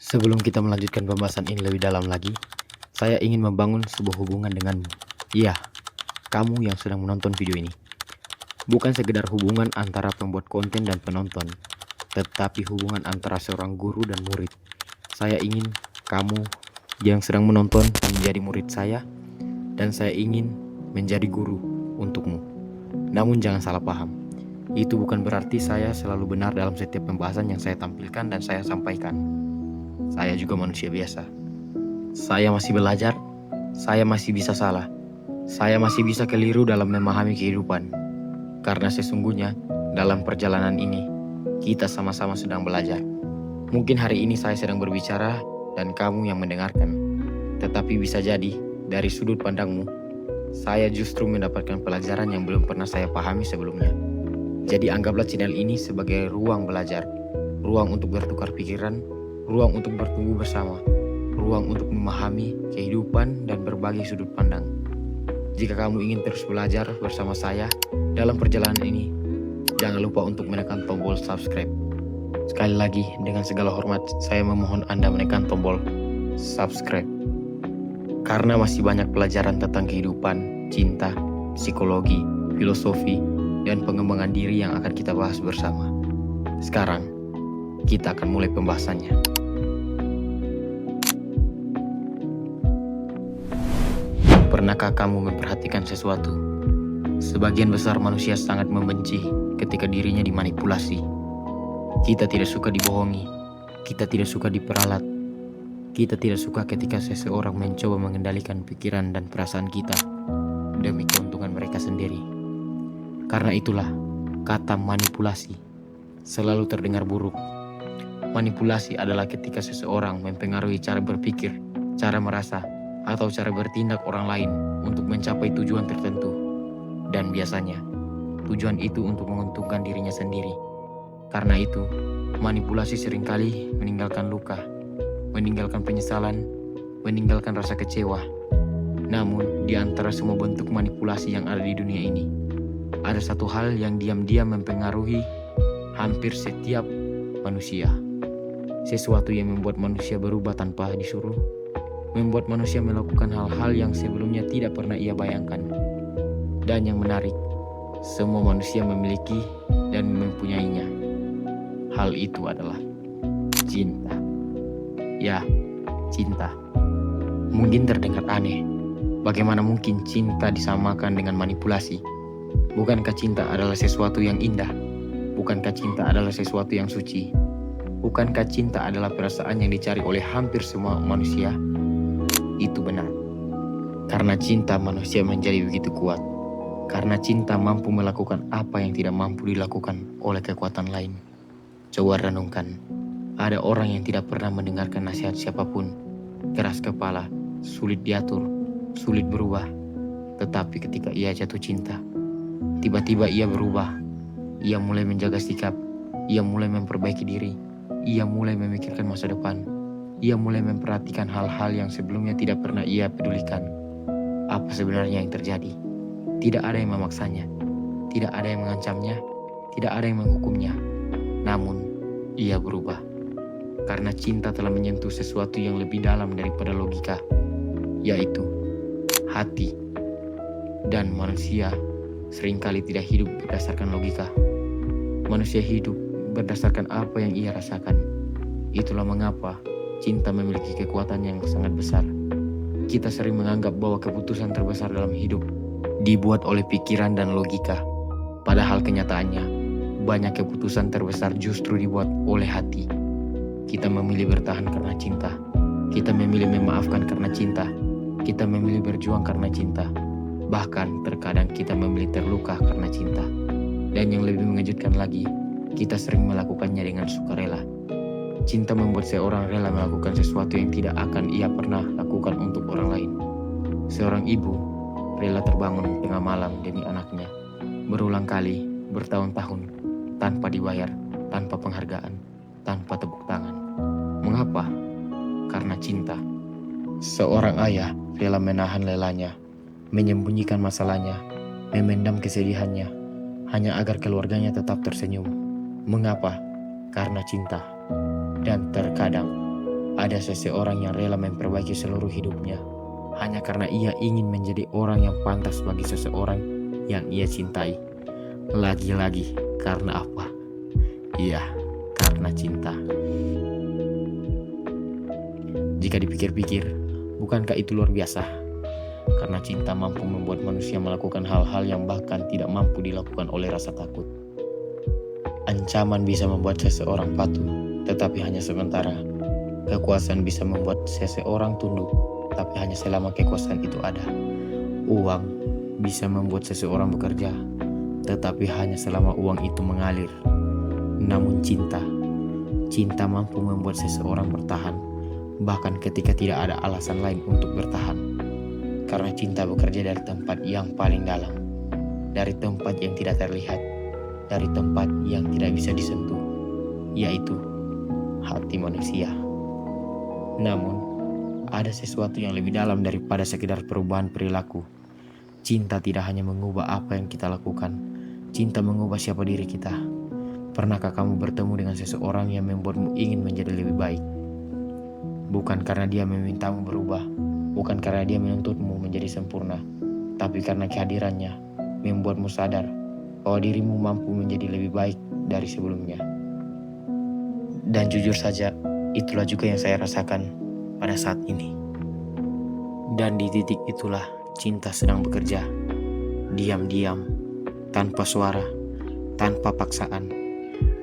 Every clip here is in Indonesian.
Sebelum kita melanjutkan pembahasan ini lebih dalam lagi, saya ingin membangun sebuah hubungan denganmu. Iya, kamu yang sedang menonton video ini. Bukan sekedar hubungan antara pembuat konten dan penonton, tetapi hubungan antara seorang guru dan murid. Saya ingin kamu yang sedang menonton menjadi murid saya, dan saya ingin menjadi guru untukmu. Namun jangan salah paham, itu bukan berarti saya selalu benar dalam setiap pembahasan yang saya tampilkan dan saya sampaikan. Saya juga manusia biasa. Saya masih belajar, saya masih bisa salah, saya masih bisa keliru dalam memahami kehidupan. Karena sesungguhnya dalam perjalanan ini, kita sama-sama sedang belajar. Mungkin hari ini saya sedang berbicara dan kamu yang mendengarkan. Tetapi bisa jadi dari sudut pandangmu, saya justru mendapatkan pelajaran yang belum pernah saya pahami sebelumnya. Jadi anggaplah channel ini sebagai ruang belajar, ruang untuk bertukar pikiran, ruang untuk bertumbuh bersama, ruang untuk memahami kehidupan dan berbagai sudut pandang. Jika kamu ingin terus belajar bersama saya dalam perjalanan ini, jangan lupa untuk menekan tombol subscribe. Sekali lagi, dengan segala hormat, saya memohon Anda menekan tombol subscribe. Karena masih banyak pelajaran tentang kehidupan, cinta, psikologi, filosofi, dan pengembangan diri yang akan kita bahas bersama. Sekarang, kita akan mulai pembahasannya. Pernahkah kamu memperhatikan sesuatu? Sebagian besar manusia sangat membenci ketika dirinya dimanipulasi. Kita tidak suka dibohongi, kita tidak suka diperalat, kita tidak suka ketika seseorang mencoba mengendalikan pikiran dan perasaan kita demi keuntungan mereka sendiri. Karena itulah, kata manipulasi selalu terdengar buruk. Manipulasi adalah ketika seseorang mempengaruhi cara berpikir, cara merasa, atau cara bertindak orang lain untuk mencapai tujuan tertentu. Dan biasanya, tujuan itu untuk menguntungkan dirinya sendiri. Karena itu, manipulasi seringkali meninggalkan luka, meninggalkan penyesalan, meninggalkan rasa kecewa. Namun, di antara semua bentuk manipulasi yang ada di dunia ini, ada satu hal yang diam-diam mempengaruhi hampir setiap manusia. Sesuatu yang membuat manusia berubah tanpa disuruh, membuat manusia melakukan hal-hal yang sebelumnya tidak pernah ia bayangkan. Dan yang menarik, semua manusia memiliki dan mempunyainya. Hal itu adalah cinta. Ya, cinta. Mungkin terdengar aneh. Bagaimana mungkin cinta disamakan dengan manipulasi? Bukankah cinta adalah sesuatu yang indah? Bukankah cinta adalah sesuatu yang suci? Bukankah cinta adalah perasaan yang dicari oleh hampir semua manusia? Itu benar. Karena cinta manusia menjadi begitu kuat. Karena cinta mampu melakukan apa yang tidak mampu dilakukan oleh kekuatan lain. Coba renungkan. Ada orang yang tidak pernah mendengarkan nasihat siapapun. Keras kepala, sulit diatur, sulit berubah. Tetapi ketika ia jatuh cinta, tiba-tiba ia berubah. Ia mulai menjaga sikap. Ia mulai memperbaiki diri. Ia mulai memikirkan masa depan. Ia mulai memperhatikan hal-hal yang sebelumnya tidak pernah ia pedulikan. Apa sebenarnya yang terjadi? Tidak ada yang memaksanya. Tidak ada yang mengancamnya. Tidak ada yang menghukumnya. Namun, ia berubah. Karena cinta telah menyentuh sesuatu yang lebih dalam daripada logika, yaitu hati. Dan manusia seringkali tidak hidup berdasarkan logika. Manusia hidup berdasarkan apa yang ia rasakan. Itulah mengapa cinta memiliki kekuatan yang sangat besar. Kita sering menganggap bahwa keputusan terbesar dalam hidup dibuat oleh pikiran dan logika. Padahal kenyataannya, banyak keputusan terbesar justru dibuat oleh hati. Kita memilih bertahan karena cinta. Kita memilih memaafkan karena cinta. Kita memilih berjuang karena cinta. Bahkan terkadang kita memilih terluka karena cinta. Dan yang lebih mengejutkan lagi, kita sering melakukannya dengan sukarela. Cinta membuat seorang rela melakukan sesuatu yang tidak akan ia pernah lakukan untuk orang lain. Seorang ibu rela terbangun tengah malam demi anaknya, berulang kali, bertahun-tahun, tanpa dibayar, tanpa penghargaan, tanpa tepuk tangan. Mengapa? Karena cinta. Seorang ayah rela menahan lelahnya, menyembunyikan masalahnya, memendam kesedihannya, hanya agar keluarganya tetap tersenyum. Mengapa? Karena cinta. Dan terkadang Ada seseorang yang rela memperbaiki seluruh hidupnya hanya karena ia ingin menjadi orang yang pantas bagi seseorang yang ia cintai. Lagi-lagi karena apa? Iya, karena cinta. Jika dipikir-pikir, bukankah itu luar biasa? Karena cinta mampu membuat manusia melakukan hal-hal yang bahkan tidak mampu dilakukan oleh rasa takut. Ancaman bisa membuat seseorang patuh, tetapi hanya sementara. Kekuasaan bisa membuat seseorang tunduk, tapi hanya selama kekuasaan itu ada. Uang bisa membuat seseorang bekerja, tetapi hanya selama uang itu mengalir. Namun cinta mampu membuat seseorang bertahan, bahkan ketika tidak ada alasan lain untuk bertahan. Karena cinta bekerja dari tempat yang paling dalam, dari tempat yang tidak terlihat, dari tempat yang tidak bisa disentuh, yaitu hati manusia. Namun, ada sesuatu yang lebih dalam daripada sekedar perubahan perilaku. Cinta tidak hanya mengubah apa yang kita lakukan, cinta mengubah siapa diri kita. Pernahkah kamu bertemu dengan seseorang yang membuatmu ingin menjadi lebih baik? Bukan karena dia memintamu berubah, bukan karena dia menuntutmu menjadi sempurna, tapi karena kehadirannya membuatmu sadar bahwa dirimu mampu menjadi lebih baik dari sebelumnya. Dan jujur saja, itulah juga yang saya rasakan pada saat ini. Dan di titik itulah cinta sedang bekerja, diam-diam, tanpa suara, tanpa paksaan.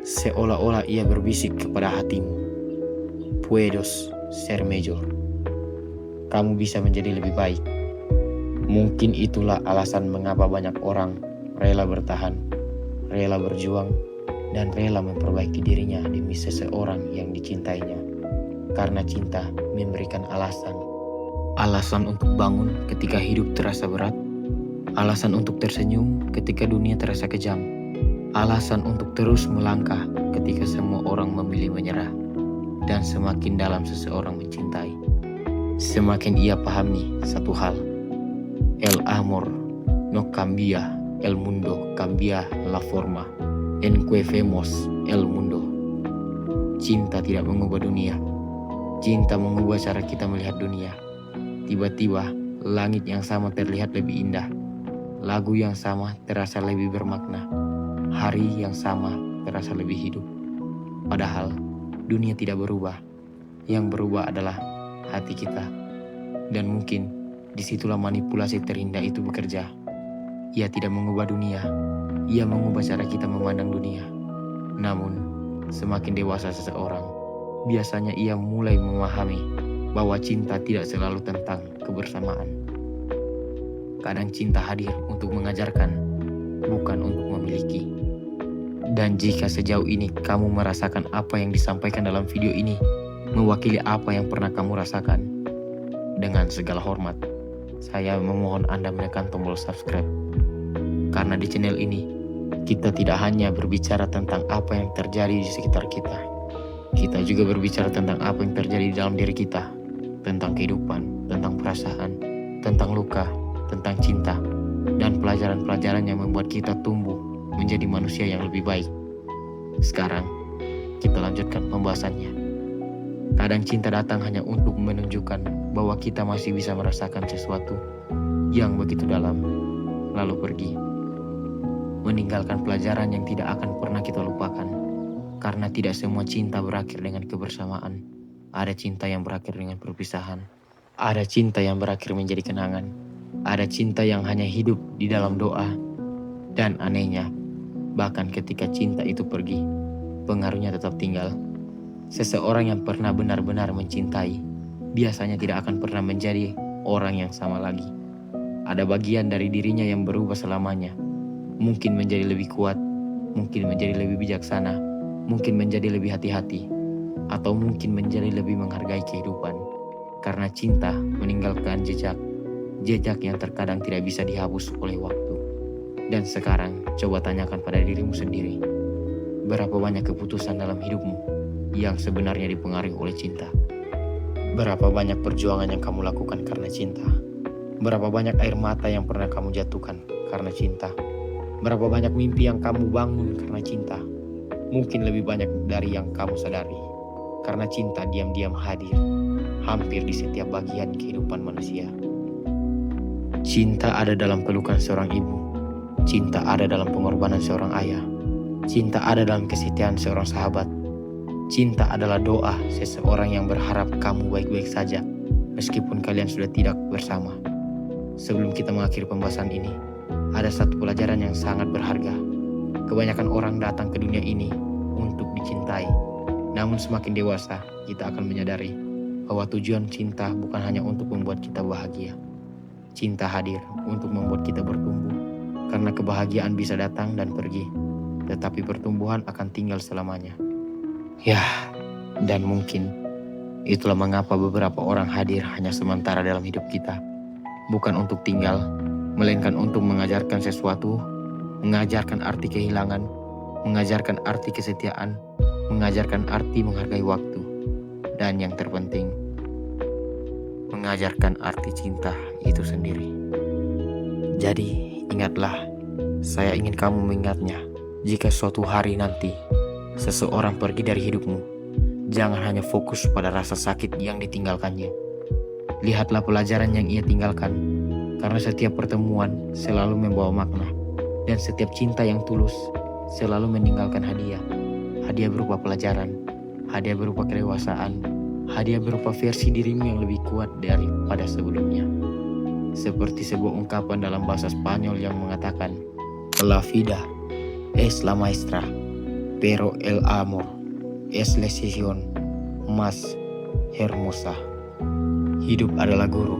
Seolah-olah ia berbisik kepada hatimu, "Puedes ser mejor." Kamu bisa menjadi lebih baik. Mungkin itulah alasan mengapa banyak orang rela bertahan, rela berjuang, dan rela memperbaiki dirinya demi seseorang yang dicintainya. Karena cinta memberikan alasan. Alasan untuk bangun ketika hidup terasa berat. Alasan untuk tersenyum ketika dunia terasa kejam. Alasan untuk terus melangkah ketika semua orang memilih menyerah. Dan semakin dalam seseorang mencintai, semakin ia pahami satu hal. El amor no cambia el mundo, cambia la forma en que vemos el mundo. Cinta tidak mengubah dunia. Cinta mengubah cara kita melihat dunia. Tiba-tiba, langit yang sama terlihat lebih indah. Lagu yang sama terasa lebih bermakna. Hari yang sama terasa lebih hidup. Padahal, dunia tidak berubah. Yang berubah adalah hati kita. Dan mungkin, disitulah manipulasi terindah itu bekerja. Ia tidak mengubah dunia. Ia mengubah cara kita memandang dunia. Namun, semakin dewasa seseorang, biasanya ia mulai memahami bahwa cinta tidak selalu tentang kebersamaan. Kadang cinta hadir untuk mengajarkan, bukan untuk memiliki. Dan jika sejauh ini kamu merasakan apa yang disampaikan dalam video ini mewakili apa yang pernah kamu rasakan, dengan segala hormat, saya memohon Anda menekan tombol subscribe. Karena di channel ini, kita tidak hanya berbicara tentang apa yang terjadi di sekitar kita. Kita juga berbicara tentang apa yang terjadi di dalam diri kita. Tentang kehidupan, tentang perasaan, tentang luka, tentang cinta, dan pelajaran-pelajaran yang membuat kita tumbuh menjadi manusia yang lebih baik. Sekarang, kita lanjutkan pembahasannya. Kadang cinta datang hanya untuk menunjukkan bahwa kita masih bisa merasakan sesuatu yang begitu dalam, lalu pergi. Meninggalkan pelajaran yang tidak akan pernah kita lupakan. Karena tidak semua cinta berakhir dengan kebersamaan. Ada cinta yang berakhir dengan perpisahan. Ada cinta yang berakhir menjadi kenangan. Ada cinta yang hanya hidup di dalam doa. Dan anehnya, bahkan ketika cinta itu pergi, pengaruhnya tetap tinggal. Seseorang yang pernah benar-benar mencintai, biasanya tidak akan pernah menjadi orang yang sama lagi. Ada bagian dari dirinya yang berubah selamanya. Mungkin menjadi lebih kuat, mungkin menjadi lebih bijaksana, mungkin menjadi lebih hati-hati, atau mungkin menjadi lebih menghargai kehidupan. Karena cinta meninggalkan jejak yang terkadang tidak bisa dihapus oleh waktu. Dan sekarang, coba tanyakan pada dirimu sendiri. Berapa banyak keputusan dalam hidupmu yang sebenarnya dipengaruhi oleh cinta? Berapa banyak perjuangan yang kamu lakukan karena cinta? Berapa banyak air mata yang pernah kamu jatuhkan karena cinta? Berapa banyak mimpi yang kamu bangun karena cinta? Mungkin lebih banyak dari yang kamu sadari. Karena cinta diam-diam hadir, hampir di setiap bagian kehidupan manusia. Cinta ada dalam pelukan seorang ibu. Cinta ada dalam pengorbanan seorang ayah. Cinta ada dalam kesetiaan seorang sahabat. Cinta adalah doa seseorang yang berharap kamu baik-baik saja, meskipun kalian sudah tidak bersama. Sebelum kita mengakhiri pembahasan ini, ada satu pelajaran yang sangat berharga. Kebanyakan orang datang ke dunia ini untuk dicintai. Namun semakin dewasa, kita akan menyadari bahwa tujuan cinta bukan hanya untuk membuat kita bahagia. Cinta hadir untuk membuat kita bertumbuh, karena kebahagiaan bisa datang dan pergi, tetapi pertumbuhan akan tinggal selamanya. Dan mungkin itulah mengapa beberapa orang hadir hanya sementara dalam hidup kita. Bukan untuk tinggal, melainkan untuk mengajarkan sesuatu, mengajarkan arti kehilangan, mengajarkan arti kesetiaan, mengajarkan arti menghargai waktu, dan yang terpenting, mengajarkan arti cinta itu sendiri. Jadi, ingatlah, saya ingin kamu mengingatnya. Jika suatu hari nanti seseorang pergi dari hidupmu, jangan hanya fokus pada rasa sakit yang ditinggalkannya. Lihatlah pelajaran yang ia tinggalkan, karena setiap pertemuan selalu membawa makna, dan setiap cinta yang tulus selalu meninggalkan hadiah. Hadiah berupa pelajaran, hadiah berupa kedewasaan, hadiah berupa versi dirimu yang lebih kuat daripada sebelumnya. Seperti sebuah ungkapan dalam bahasa Spanyol yang mengatakan, La vida es la maestra, pero el amor es la lección más hermosa. Hidup adalah guru,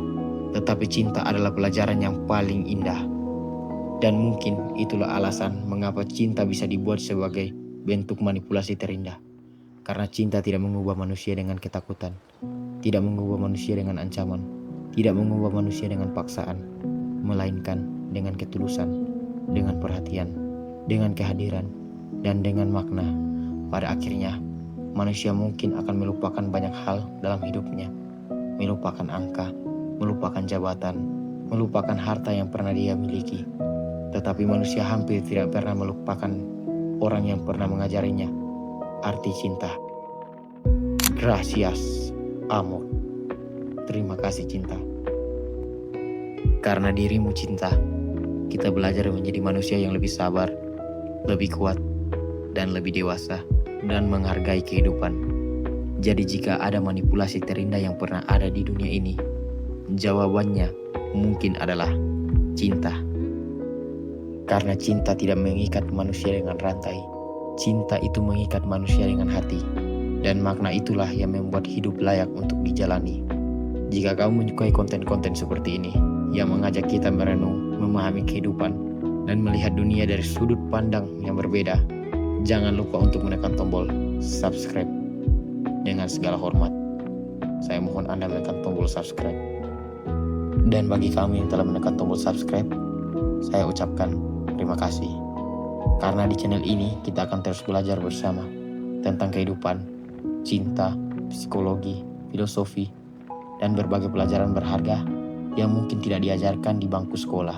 tetapi cinta adalah pelajaran yang paling indah. Dan mungkin itulah alasan mengapa cinta bisa dibuat sebagai bentuk manipulasi terindah. Karena cinta tidak mengubah manusia dengan ketakutan, tidak mengubah manusia dengan ancaman, tidak mengubah manusia dengan paksaan, melainkan dengan ketulusan, dengan perhatian, dengan kehadiran, dan dengan makna. Pada akhirnya, manusia mungkin akan melupakan banyak hal dalam hidupnya, melupakan angka, melupakan jabatan, melupakan harta yang pernah dia miliki. Tetapi manusia hampir tidak pernah melupakan orang yang pernah mengajarinya arti cinta. Gracias, amor. Terima kasih cinta. Karena dirimu cinta, kita belajar menjadi manusia yang lebih sabar, lebih kuat, dan lebih dewasa, dan menghargai kehidupan. Jadi jika ada manipulasi terindah yang pernah ada di dunia ini, jawabannya mungkin adalah cinta. Karena cinta tidak mengikat manusia dengan rantai, cinta itu mengikat manusia dengan hati. Dan makna itulah yang membuat hidup layak untuk dijalani. Jika kamu menyukai konten-konten seperti ini, yang mengajak kita merenung, memahami kehidupan, dan melihat dunia dari sudut pandang yang berbeda, jangan lupa untuk menekan tombol subscribe. Dengan segala hormat, saya mohon Anda menekan tombol subscribe. Dan bagi kamu yang telah menekan tombol subscribe, saya ucapkan terima kasih. Karena di channel ini kita akan terus belajar bersama tentang kehidupan, cinta, psikologi, filosofi, dan berbagai pelajaran berharga yang mungkin tidak diajarkan di bangku sekolah.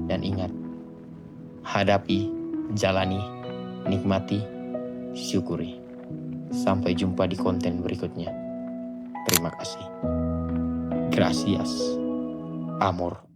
Dan ingat, hadapi, jalani, nikmati, syukuri. Sampai jumpa di konten berikutnya. Terima kasih. Gracias, amor.